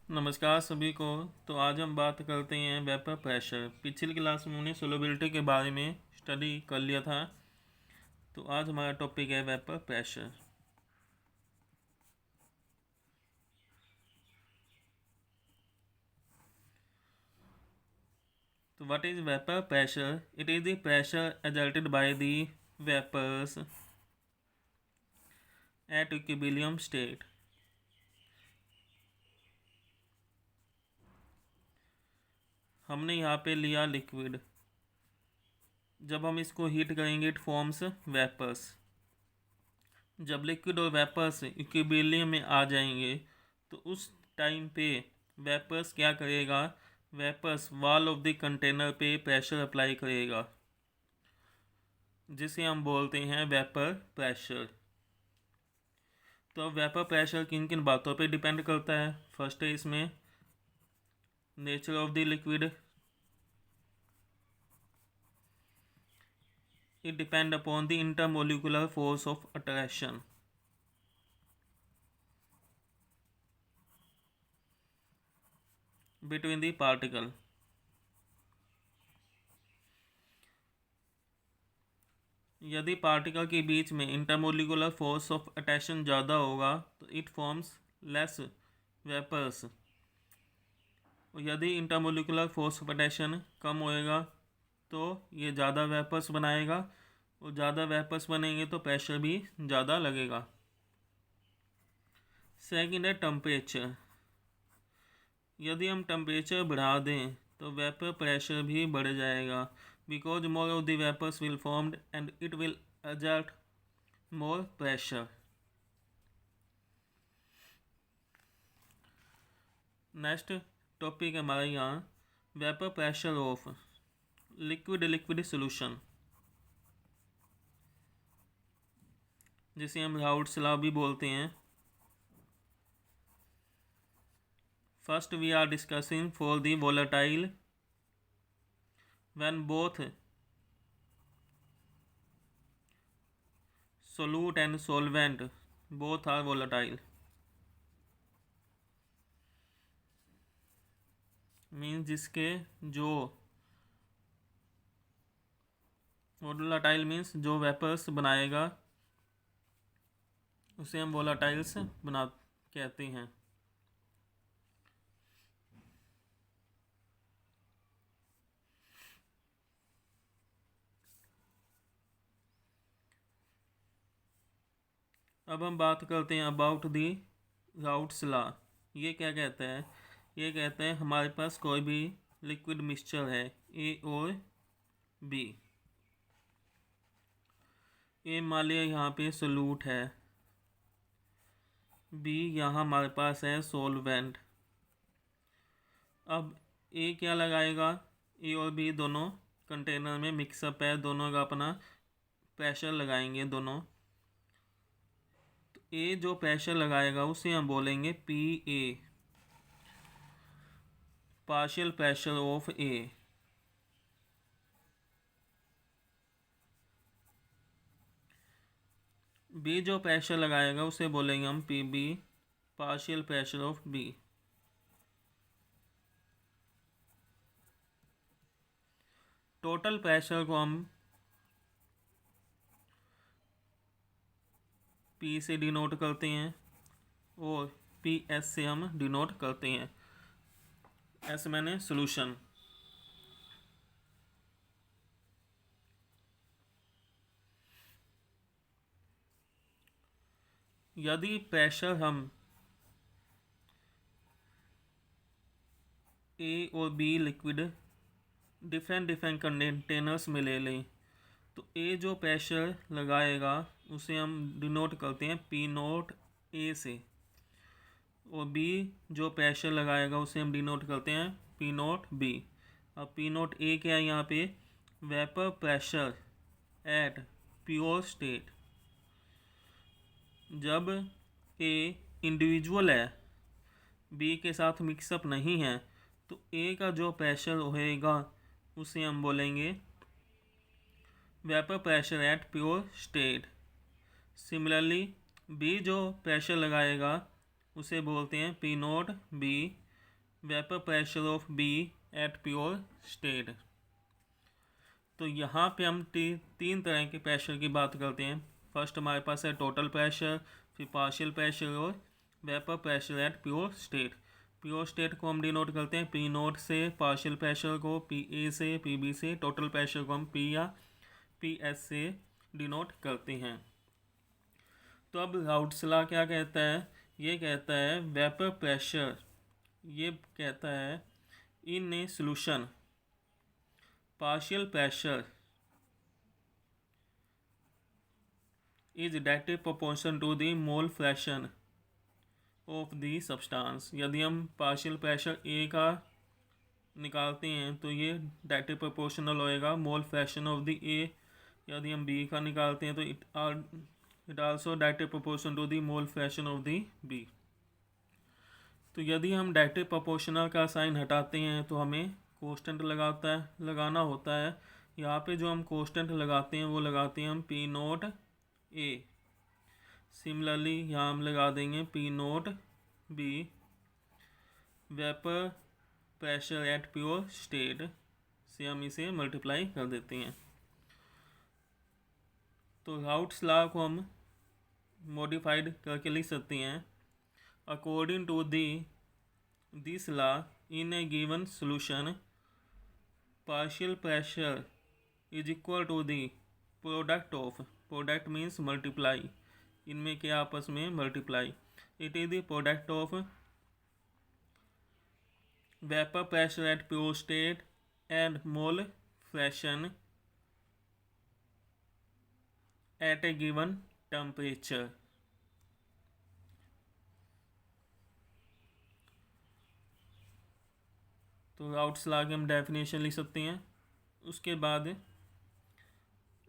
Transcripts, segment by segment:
नमस्कार सभी को। तो आज हम बात करते हैं वेपर प्रेशर। पिछली क्लास में हमने सोलबिलिटी के बारे में स्टडी कर लिया था। तो आज हमारा टॉपिक है वेपर प्रेशर। तो what is vapour pressure? It is the pressure exerted by the vapours at equilibrium state. हमने यहाँ पे लिया लिक्विड। जब हम इसको हीट करेंगे इट फॉर्म्स वेपर्स। जब लिक्विड और वेपर्स इक्विलिब्रियम में आ जाएंगे तो उस टाइम पे वेपर्स क्या करेगा? Vapours wall of the container पे प्रेशर अप्लाई करेगा, जिसे हम बोलते हैं वेपर प्रेशर। तो अब वेपर प्रेशर किन किन बातों पे डिपेंड करता है? फर्स्ट है इसमें nature of the liquid. It depend upon the intermolecular force of attraction. Between the particle. यदि पार्टिकल के बीच में इंटरमोलिकुलर फोर्स ऑफ अट्रैक्शन ज़्यादा होगा तो इट फॉर्म्स लेस वेपर्स। और यदि इंटरमोलिकुलर फोर्स ऑफ अट्रैक्शन कम होएगा तो ये ज़्यादा वेपर्स बनाएगा, और ज़्यादा वेपर्स बनेंगे तो प्रेशर भी ज़्यादा लगेगा। सेकंड है टेम्परेचर। यदि हम टेम्परेचर बढ़ा दें तो वेपर प्रेशर भी बढ़ जाएगा, because more of the vapours will formed and it will exert more pressure. Next topic हमारे यहाँ vapour pressure of liquid liquid solution, जिसे हम राउट्स लॉ भी बोलते हैं। First we are discussing for the volatile when both solute and solvent both are volatile, means जिसके जो volatile means जो वेपर्स बनाएगा उसे हम वोलाटाइल्स बना कहते हैं। अब हम बात करते हैं अबाउट दी राउट्स लॉ। ये क्या कहता है? ये कहता है हमारे पास कोई भी लिक्विड मिक्सचर है ए और बी। ए मान लिया यहाँ पे सोलूट है, बी यहाँ हमारे पास है सोलवेंट। अब ए क्या लगाएगा? ए और बी दोनों कंटेनर में मिक्सअप है, दोनों का अपना प्रेशर लगाएंगे दोनों। तो ए जो प्रेशर लगाएगा उसे हम बोलेंगे P A, partial pressure of A. B जो प्रेशर लगाएगा उसे बोलेंगे हम P B, partial pressure of B. Total pressure को हम पी से डिनोट करते हैं और पी एस से हम डिनोट करते हैं। एस मैंने सोल्यूशन। यदि प्रेशर हम ए और B liquid different different containers में ले लें तो ए जो प्रेशर लगाएगा उसे हम डिनोट करते हैं पी नोट ए से, और बी जो प्रेशर लगाएगा उसे हम डिनोट करते हैं पी नोट बी। अब पी नोट ए क्या है यहाँ पे? Vapour pressure at pure state. जब ए इंडिविजुअल है, बी के साथ मिक्सअप नहीं है, तो ए का जो प्रेशर होएगा उसे हम बोलेंगे vapour pressure at pure state. Similarly B जो प्रेशर लगाएगा उसे बोलते हैं P naught B, vapour pressure of B at pure state. तो यहाँ पे हम तीन तरह के प्रेशर की बात करते हैं। फर्स्ट हमारे पास है टोटल प्रेशर, फिर पार्शियल प्रेशर और vapour pressure at pure state. Pure state को हम डिनोट करते हैं पी नोट से, पार्शियल प्रेशर को पी ए से, पी बी से, टोटल प्रेशर को हम पी या पी एस से डिनोट करते हैं। तो अब राउट्स लॉ क्या कहता है? ये कहता है वेपर प्रेशर, ये कहता है in a solution partial pressure is directly proportion to the mole fraction of the substance. यदि हम पार्शियल प्रेशर ए का निकालते हैं तो ये डायरेक्टली प्रोपोर्शनल होएगा mole fraction of the A. यदि हम बी का निकालते हैं तो it also directly proportion to the mole fraction of the B. तो यदि हम डायरेक्टली प्रोपोर्शनल का साइन हटाते हैं तो हमें कोस्टेंट लगाना होता है। यहाँ पे जो हम कोस्टेंट लगाते हैं वो लगाते हैं हम पी नोट ए। सिमिलरली यहाँ हम लगा देंगे P naught B vapour pressure at pure state से हम इसे मल्टीप्लाई कर देते हैं। तो राउट्स लॉ को हम मॉडिफाइड करके लिख सकते हैं according to this law in a given solution partial pressure is equal to the product of, product means multiply, इनमें क्या आपस में multiply, it is the product of vapour pressure at pure state and mole fraction at a given temperature. तो Raoult's law की हम definition लिख सकते हैं। उसके बाद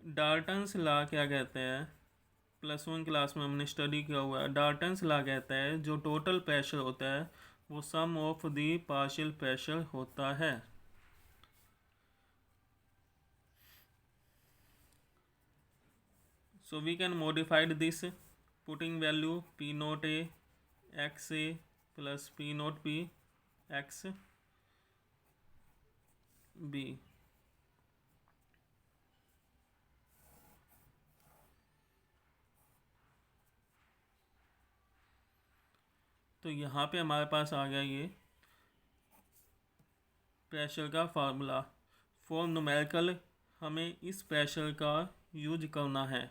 डाल्टन्स लॉ क्या कहता है? +1 क्लास में हमने स्टडी किया हुआ है। डाल्टन्स लॉ कहता है जो टोटल प्रेशर होता है वो सम ऑफ द पार्शियल प्रेशर होता है। So we can modify this putting value P naught A x A plus P naught B x B। तो यहाँ पे हमारे पास आ गया ये प्रेशर का फार्मूला। फॉर न्यूमेरिकल हमें इस प्रेशर का यूज करना है।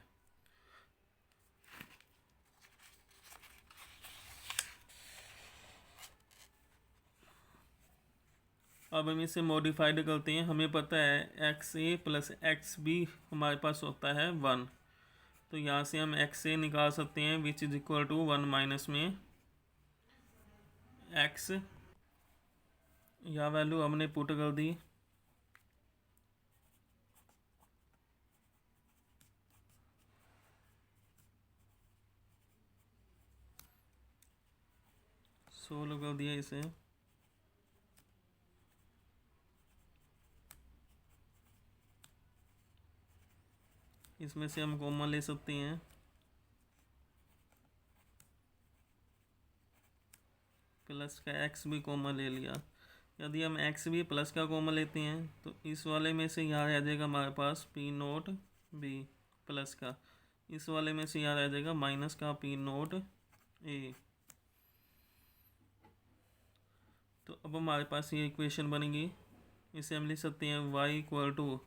अब हम इसे मॉडिफाइड करते हैं। हमें पता है x A plus x B हमारे पास होता है 1। तो यहाँ से हम एक्स ए निकाल सकते हैं which is equal to 1 minus में एक्स, यह वैल्यू हमने पुट कर दी। सोल्व कर दिया इसे। इसमें से हम कॉमन ले सकते हैं प्लस का एक्स भी कॉमन ले लिया। यदि हम एक्स भी प्लस का कॉमन लेते हैं तो इस वाले में से यहाँ रह जाएगा हमारे पास पी नोट बी प्लस का, इस वाले में से यहाँ रह जाएगा माइनस का पी नोट ए। तो अब हमारे पास ये इक्वेशन बनेगी। इसे हम लिख सकते हैं y equal to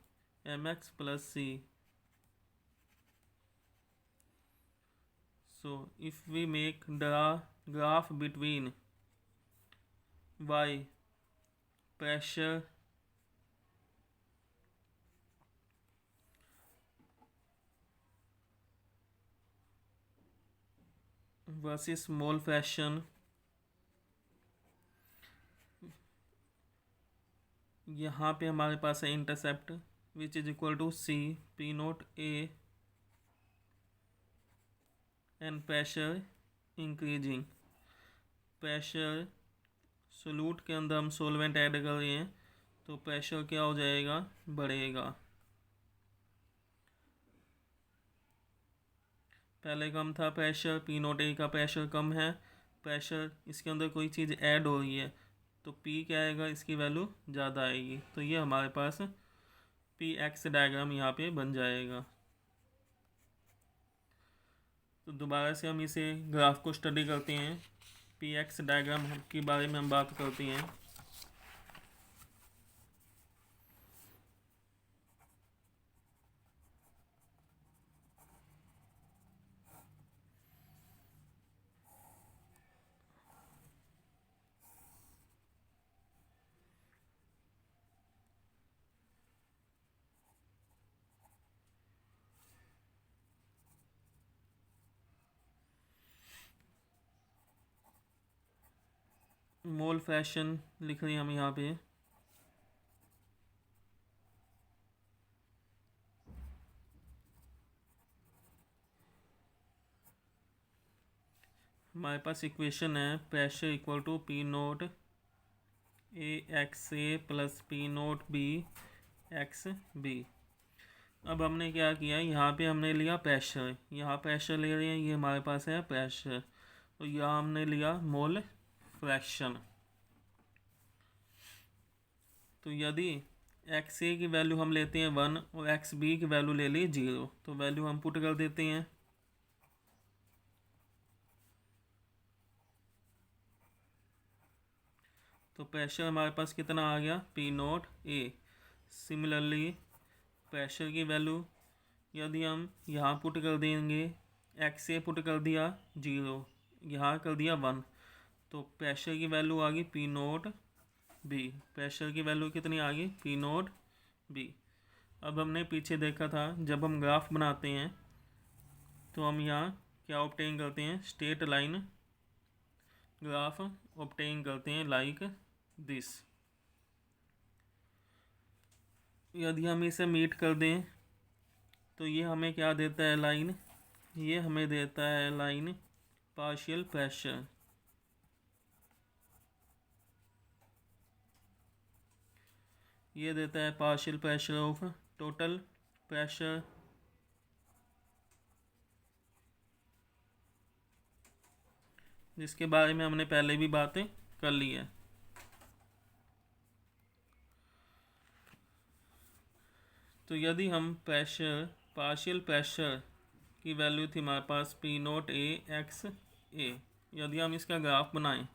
M X plus C. So if we make graph between y pressure versus mole fraction, यहाँ पे हमारे पास है intercept which is equal to C P naught A and pressure increasing. Pressure solute के अंदर हम solvent add कर रहे हैं तो प्रेशर क्या हो जाएगा? बढ़ेगा। पहले कम था प्रेशर, पी नोट ए का प्रेशर कम है, प्रेशर इसके अंदर कोई चीज़ ऐड हो रही है तो पी क्या आएगा, इसकी वैल्यू ज़्यादा आएगी। तो ये हमारे पास पी एक्स डायग्राम यहाँ पे बन जाएगा। तो दोबारा से हम इसे ग्राफ को स्टडी करते हैं। पी एक्स डायग्राम के बारे में हम बात करते हैं। मोल फ्रैक्शन लिख रहे हैं हम यहाँ पे। हमारे पास इक्वेशन है pressure equal to P naught A x A plus P naught B x B. अब हमने क्या किया, यहाँ पे हमने लिया प्रेशर, यहाँ प्रेशर ले रहे हैं, ये हमारे पास है प्रेशर। तो यहाँ हमने लिया मोल फ्रैक्शन। तो यदि एक्स ए की वैल्यू हम लेते हैं 1 और एक्स बी की वैल्यू ले ली 0, तो वैल्यू हम पुट कर देते हैं। तो प्रेशर हमारे पास कितना आ गया, पी नोट ए। सिमिलरली प्रेशर की वैल्यू यदि हम यहाँ पुट कर देंगे, एक्स ए पुट कर दिया 0, यहाँ कर दिया 1, तो प्रेशर की वैल्यू आ गई पी नोट बी। प्रेशर की वैल्यू कितनी आ गई, पी नोट बी। अब हमने पीछे देखा था जब हम ग्राफ बनाते हैं तो हम यहाँ क्या ऑब्टेन करते हैं, स्ट्रेट लाइन ग्राफ ऑब्टेन करते हैं लाइक दिस। यदि हम इसे मीट कर दें तो ये हमें क्या देता है लाइन, ये हमें देता है लाइन पार्शियल प्रेशर। ये देता है partial pressure of total pressure जिसके बारे में हमने पहले भी बातें कर ली है। तो यदि हम प्रेशर पार्शियल प्रेशर की वैल्यू थी हमारे पास पी नोट ए एक्स ए, यदि हम इसका ग्राफ बनाएं,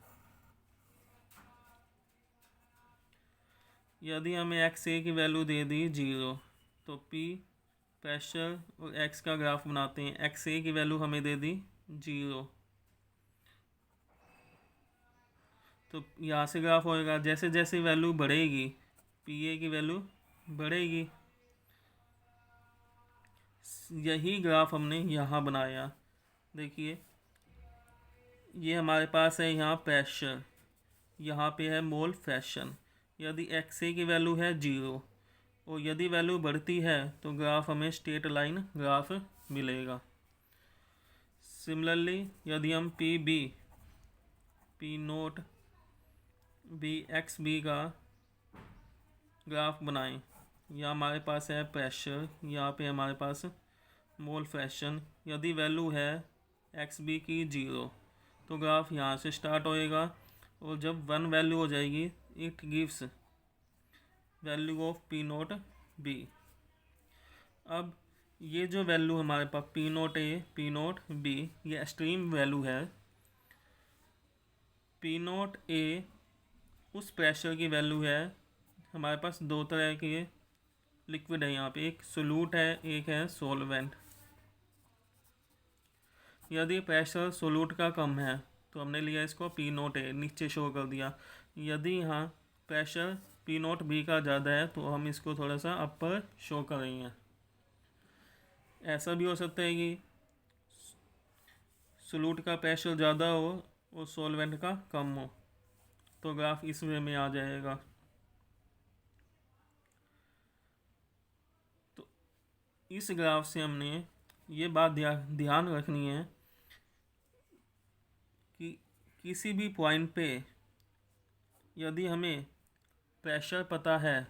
यदि हमें एक्स ए की वैल्यू दे दी 0, तो पी प्रेशर और एक्स का ग्राफ बनाते हैं। एक्स ए की वैल्यू हमें दे दी 0, तो यहाँ से ग्राफ होएगा, जैसे जैसे वैल्यू बढ़ेगी पी ए की वैल्यू बढ़ेगी। यही ग्राफ हमने यहाँ बनाया। देखिए ये हमारे पास है यहाँ प्रेशर, यहाँ पे है मोल फ्रैक्शन। यदि एक्स ए की वैल्यू है 0 और यदि वैल्यू बढ़ती है तो ग्राफ हमें स्ट्रेट लाइन ग्राफ मिलेगा। सिमिलरली यदि हम P B P naught B x B का ग्राफ बनाएं, यहाँ हमारे पास है प्रेशर, यहाँ पे हमारे पास मोल फ्रैक्शन। यदि वैल्यू है एक्स बी की 0, तो ग्राफ यहाँ से स्टार्ट होएगा और जब 1 वैल्यू हो जाएगी it gives value of P naught B. अब ये जो वैल्यू हमारे पास P naught A P naught B, ये एक्सट्रीम वैल्यू है। पी नोट ए उस प्रेशर की वैल्यू है। हमारे पास दो तरह के लिक्विड है यहाँ पे, एक सोल्यूट है एक है सॉल्वेंट। यदि प्रेशर सोल्यूट का कम है तो हमने लिया इसको पी नोट ए, नीचे शो कर दिया। यदि यहाँ प्रेशर पी नोट बी का ज़्यादा है तो हम इसको थोड़ा सा अपर शो करेंगे। ऐसा भी हो सकता है कि सोल्यूट का प्रेशर ज़्यादा हो और सॉल्वेंट का कम हो, तो ग्राफ इस वे में आ जाएगा। तो इस ग्राफ से हमने ये बात ध्यान रखनी है कि किसी भी पॉइंट पे यदि हमें प्रेशर पता है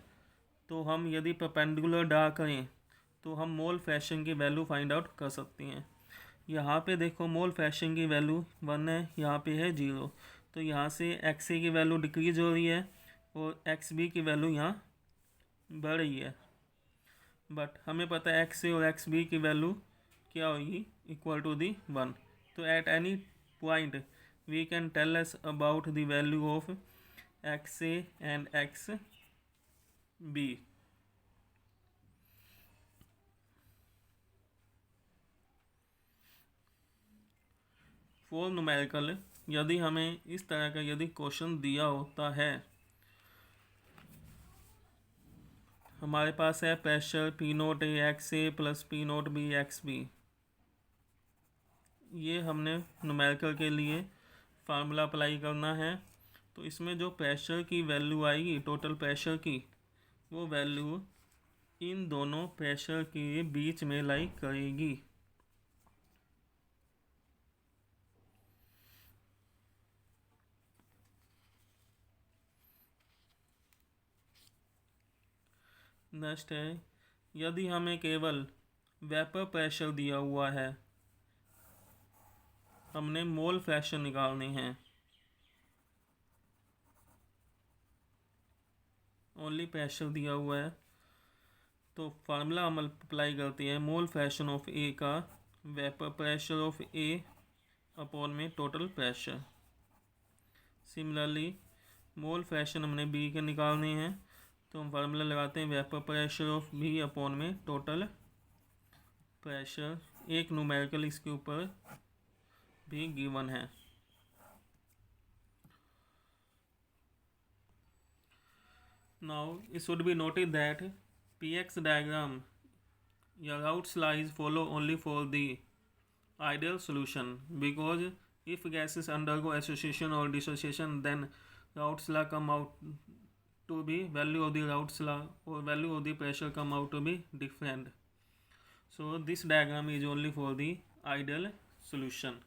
तो हम यदि परपेंडिकुलर ड्रा करें तो हम मोल फ्रैक्शन की वैल्यू फाइंड आउट कर सकते हैं। यहाँ पे देखो मोल फ्रैक्शन की वैल्यू 1 है, यहाँ पे है 0, तो यहाँ से एक्स ए की वैल्यू डिक्रीज हो रही है और एक्स बी की वैल्यू यहाँ बढ़ रही है। बट हमें पता है एक्स ए और एक्स बी की वैल्यू क्या होगी, इक्वल टू दी 1। तो at any point we can tell us about the value of X A and X B. For numerical, यदि हमें इस तरह का यदि क्वेश्चन दिया होता है, हमारे पास है pressure P naught A x A plus P naught B x B, ये हमने न्यूमेरिकल के लिए फार्मूला अप्लाई करना है। तो इसमें जो प्रेशर की वैल्यू आएगी, टोटल प्रेशर की, वो वैल्यू इन दोनों प्रेशर के बीच में लाई करेगी। नेक्स्ट है, यदि हमें केवल वेपर प्रेशर दिया हुआ है, हमने मोल फ्रैक्शन निकालने हैं, ओनली प्रेशर दिया हुआ है, तो फार्मूला हम अप्लाई करते हैं मोल फ्रैक्शन ऑफ ए का vapour pressure of A upon में total pressure. Similarly mole fraction हमने बी के निकालने हैं, तो हम फार्मूला लगाते हैं vapour pressure of B upon में टोटल प्रेशर। एक न्यूमेरिकल इसके ऊपर भी गिवन है। Now it should be noted that px diagram या Raoult's laws follow only for the ideal solution, because if gases undergo association or dissociation, then Raoult's law come out to be value of the Raoult's law or value of the pressure come out to be different. So this diagram is only for the ideal solution.